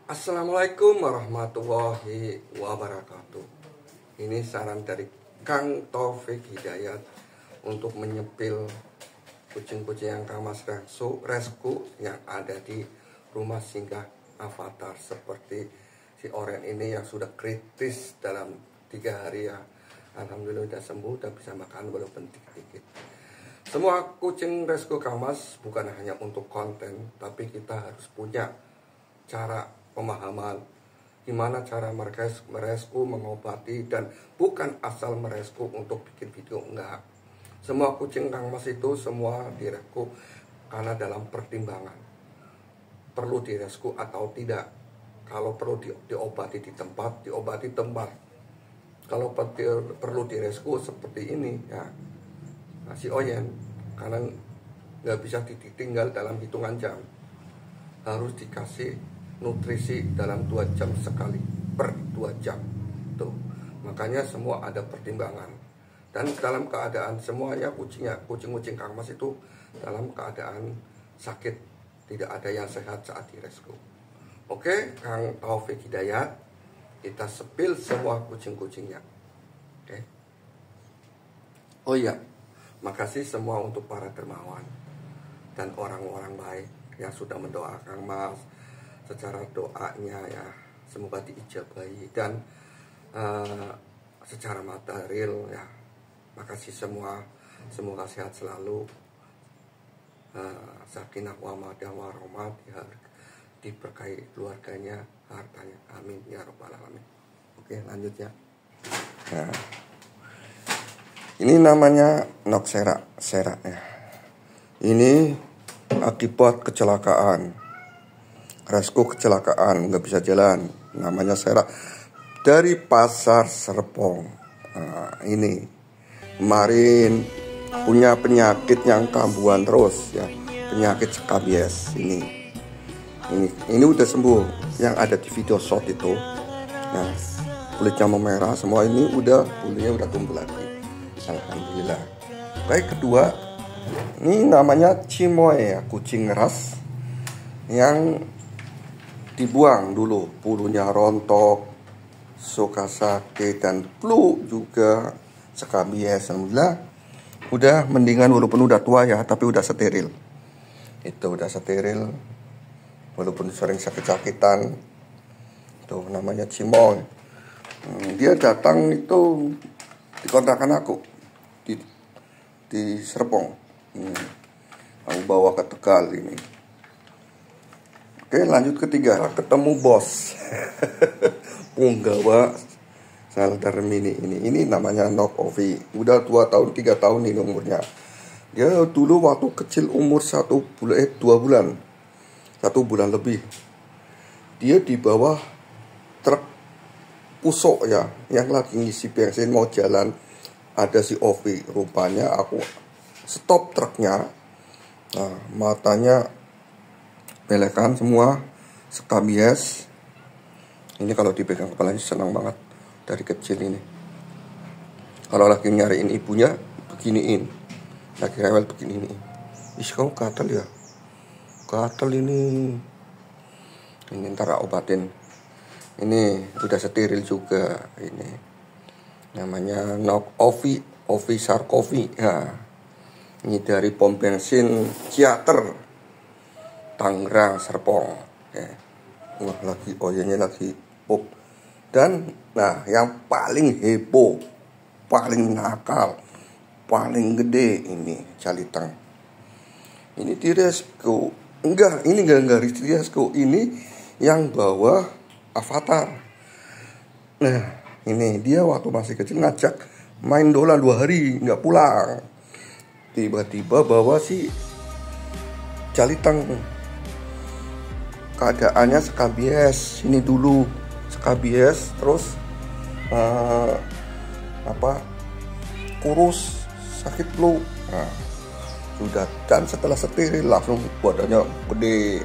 Assalamualaikum warahmatullahi wabarakatuh. Ini saran dari Kang Taufik Hidayat untuk menyepil kucing-kucing yang Kamas Rescue yang ada di rumah singgah Avatar, seperti si Oren ini yang sudah kritis dalam 3 hari ya. Alhamdulillah sudah sembuh, udah bisa makan walaupun dikit-dikit. Semua kucing rescue Kamas bukan hanya untuk konten, tapi kita harus punya cara pemahaman gimana cara merescue, mengobati, dan bukan asal merescue untuk bikin video, enggak. Semua kucing Kamas itu semua direscue karena dalam pertimbangan perlu direscue atau tidak. Kalau perlu diobati di tempat, diobati tempat. Kalau perlu direscue seperti ini ya, si Oyen karena nggak bisa ditinggal dalam hitungan jam, harus dikasih nutrisi dalam 2 jam sekali, per 2 jam tuh. Makanya semua ada pertimbangan, dan dalam keadaan semuanya kucing-kucing Kamas itu dalam keadaan sakit, tidak ada yang sehat saat direscue. Oke, Kang Taufik Hidayat, kita sepil semua kucing-kucingnya. Oke. Oh iya, makasih semua untuk para dermawan dan orang-orang baik yang sudah mendoakan Mas secara doanya ya, semoga diijabahi, dan secara material ya, makasih semua, semoga sehat selalu, sakinah wa mawaddah warahmah, diberkahi keluarganya, hartanya, amin ya rabbal alamin. Oke, lanjut ya. Nah, ini namanya Noxera ya. Ini akibat kecelakaan, rescue kecelakaan, nggak bisa jalan, namanya Sera, dari Pasar Serpong. Nah, ini kemarin punya penyakit yang kambuhan terus ya, penyakit skabies. Ini udah sembuh, yang ada di video shot itu. Nah, kulitnya memerah semua, ini kulitnya udah tumbuh lagi, alhamdulillah. Baik, kedua ini namanya Cimoy ya, kucing ras yang dibuang dulu, bulunya rontok, suka sakit, dan flu juga, skabies. Alhamdulillah udah mendingan, walaupun udah tua ya, tapi udah steril. Itu udah steril walaupun sering sakit-sakitan. Itu namanya Cimoy. Dia datang itu di kontrakan aku di Serpong. Aku bawa ke Tegal ini. Oke, lanjut ketiga, ketemu bos. Punggawa Shelter Mini ini namanya Nok Ovi. Udah 2 tahun 3 tahun ini umurnya. Dia dulu waktu kecil umur 2 bulan, 1 bulan lebih, dia di bawah truk pusok ya, yang lagi ngisi bensin mau jalan. Ada si Ovi, rupanya aku stop truknya. Nah, matanya belekan semua, skabies. Ini kalau dipegang kepalanya senang banget dari kecil ini. Kalau lagi nyariin ibunya beginiin, lagi rewel beginiin. Ih, kamu gatel ya? Gatel ini ntar obatin. Ini udah steril juga. Ini namanya Nok Ovi Sarkovi ya. Ini dari pom bensin Ciater Tangerang Serpong ya. Wah, lagi Oyennya lagi pop. Dan nah, yang paling heboh, paling nakal, paling gede ini Calitang. Ini di rescue. Ini enggak di rescue, ini yang bawa Avatar. Nah, ini dia waktu masih kecil ngajak main dolan 2 hari nggak pulang. Tiba-tiba bawa si Calitang. Keadaannya skabies, ini dulu skabies, terus kurus, sakit flu. Nah, sudah, dan setelah steril langsung badannya gede.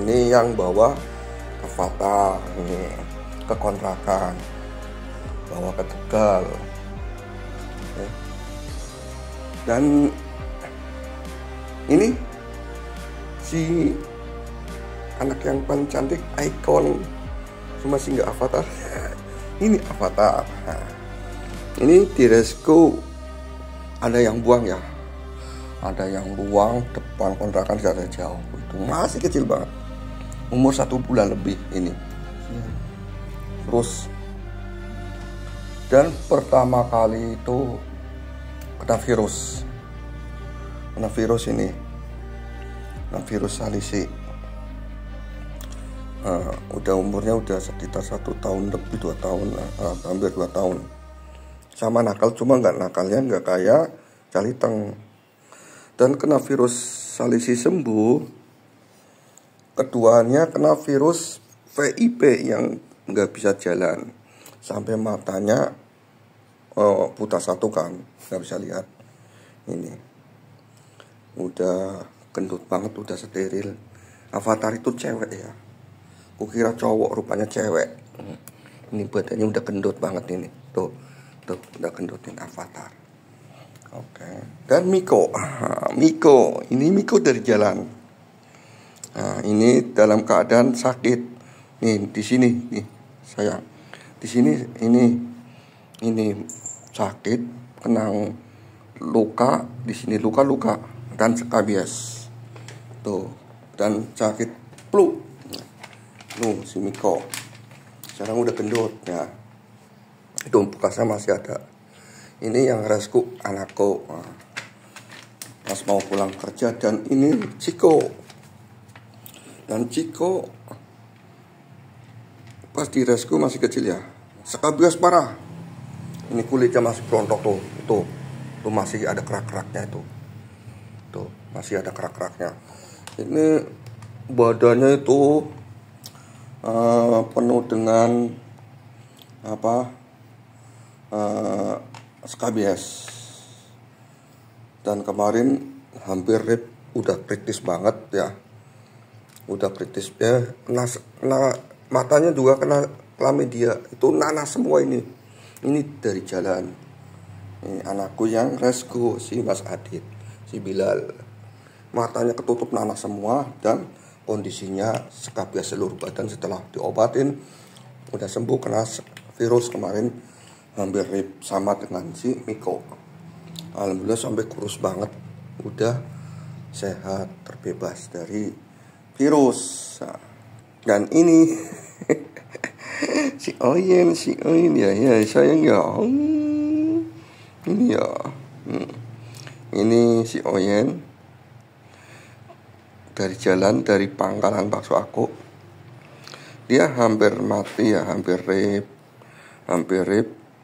Ini yang bawa ke Fata, ini ke kontrakan, bawa ke Tegal. Dan ini si anak yang paling cantik, icon, cuma sih nggak avatar. Ini avatar. Nah, ini di Resco ada yang buang ya, ada yang buang depan kontrakan tidak jauh, itu masih kecil banget, umur 1 bulan lebih ini. Terus dan pertama kali itu kena virus ini, kena virus salisi. Udah umurnya udah sekitar 1 tahun lebih, 2 tahun, hampir 2 tahun. Sama nakal, cuma nakalnya nggak kayak Caliteng. Dan kena virus salisi sembuh. Keduanya kena virus VIP yang nggak bisa jalan, sampai matanya buta satu kan, nggak bisa lihat. Ini udah gendut banget, udah steril. Avatar itu cewek ya, kukira cowok, rupanya cewek. Ini badannya udah gendut banget ini, tuh udah gendutin Avatar. Oke. Dan Miko ini Miko dari jalan. Nah, ini dalam keadaan sakit. Nih di sini nih sayang, di sini ini sakit, kena luka di sini, luka dan skabies tuh, dan sakit flu. Si Miko sekarang udah gendut ya, itu bekasnya masih ada. Ini yang Resco anakku pas mau pulang kerja. Dan ini Ciko, dan Ciko pas di Resco masih kecil ya, skabies parah. Ini kulitnya masih berontok tuh masih ada kerak-keraknya tuh masih ada kerak-keraknya. Ini badannya itu penuh dengan skabies. Dan kemarin hampir udah kritis banget ya, kena matanya juga kena chlamydia, itu nanas semua ini dari jalan. Ini anakku yang Resco, si Mas Adit, si Bilal, matanya ketutup nanas semua dan kondisinya skabies seluruh badan. Setelah diobatin udah sembuh, kena virus kemarin hampir sama dengan si Miko. Alhamdulillah sampai kurus banget, udah sehat, terbebas dari virus. Dan ini si Oyen ya sayang ya, ini ya, ini si Oyen dari jalan, dari pangkalan bakso aku. Dia hampir mati ya, hampir rip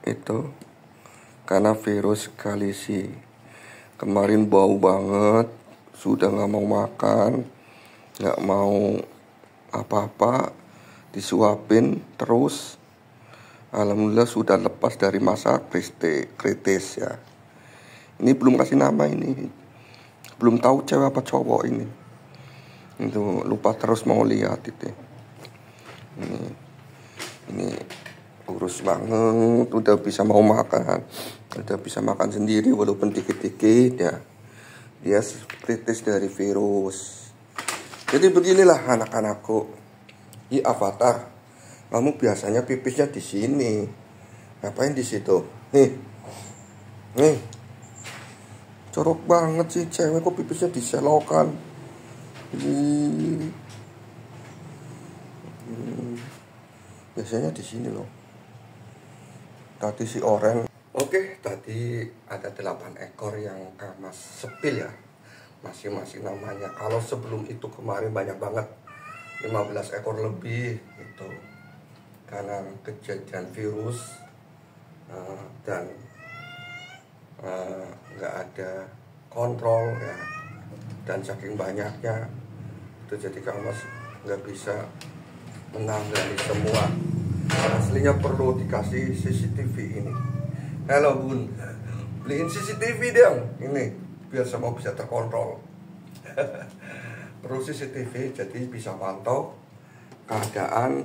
itu karena virus kalisi. Kemarin bau banget, sudah nggak mau makan, nggak mau apa-apa, disuapin terus. Alhamdulillah sudah lepas dari masa kritis ya. Ini belum kasih nama, ini belum tahu cewek apa cowok ini. Itu lupa terus mau lihat itu. Ini kurus banget, udah bisa mau makan, udah bisa makan sendiri walaupun dikit-dikit ya. Dia kritis dari virus. Jadi beginilah anak-anakku. Avatar, kamu biasanya pipisnya di sini, ngapain di situ? Nih, corok banget sih cewek, kok pipisnya diselokan. Biasanya di sini loh. Tadi si Oren. Oke, tadi ada 8 ekor yang Mas sepil ya, masing-masing namanya. Kalau sebelum itu kemarin banyak banget, 15 ekor lebih itu, karena kejadian virus dan nggak ada kontrol ya, dan saking banyaknya itu jadi Kang Mas nggak bisa menangani semua. Aslinya perlu dikasih CCTV ini. Halo Bun, beliin CCTV dong ini biar semua bisa terkontrol. Perlu CCTV jadi bisa pantau keadaan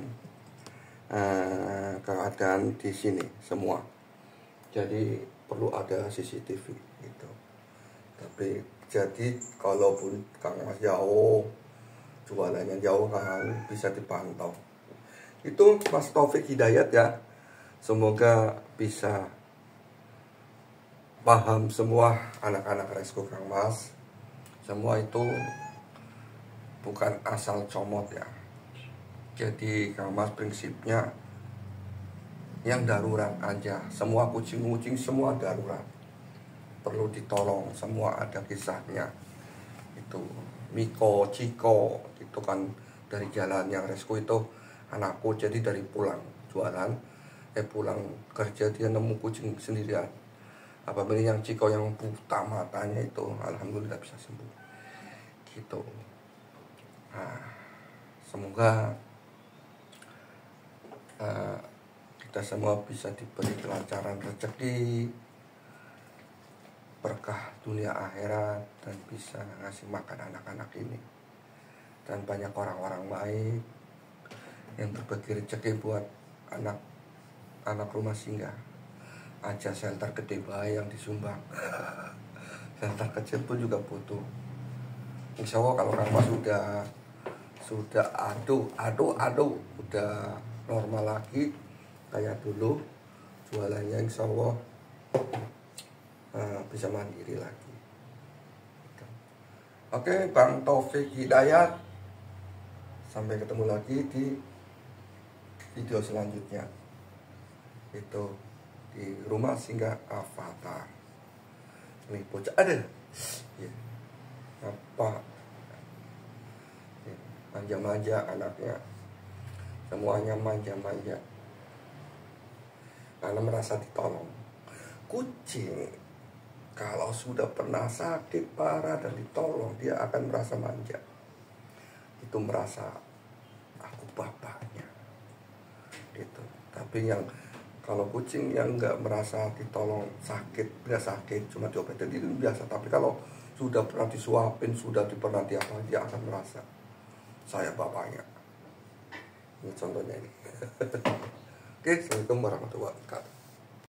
di sini semua. Jadi perlu ada CCTV gitu. Tapi jadi kalaupun Kang Mas jauh jualannya jauh kan, bisa dipantau. Itu Mas Taufik Hidayat ya. Semoga bisa paham semua anak-anak Resco Kang Mas. Semua itu bukan asal comot ya. Jadi Kang Mas prinsipnya yang darurat aja. Semua kucing-kucing semua darurat, perlu ditolong, semua ada kisahnya. Itu Miko, Ciko itu kan dari jalan yang Resco itu anakku. Jadi dari pulang jualan, pulang kerja dia nemu kucing sendirian. Apabila yang Ciko yang buta matanya itu alhamdulillah bisa sembuh gitu. Nah, semoga kita semua bisa diberi kelancaran rezeki, berkah dunia akhirat, dan bisa ngasih makan anak-anak ini. Dan banyak orang-orang baik yang berbagi rezeki buat anak rumah singgah. Aja shelter gede baik yang disumbang. Shelter kecil pun juga butuh. Insya Allah kalau Kang Mas sudah udah normal lagi kayak dulu, jualannya insya Allah bisa mandiri lagi. Oke, Bang Taufik Hidayat, sampai ketemu lagi di video selanjutnya, itu di rumah singgah Avatar. Ini bocah ada ya, apa ya, manja-manja anaknya, semuanya manja-manja karena merasa ditolong. Kucing kalau sudah pernah sakit parah dan ditolong, dia akan merasa manja. Itu merasa aku bapaknya gitu. Tapi yang kalau kucing yang nggak merasa ditolong, sakit cuma diobatin itu biasa. Tapi kalau sudah pernah disuapin, sudah pernah diapa, dia akan merasa saya bapaknya. Ini contohnya ini. Oke, assalamualaikum warahmatullahi wabarakatuh.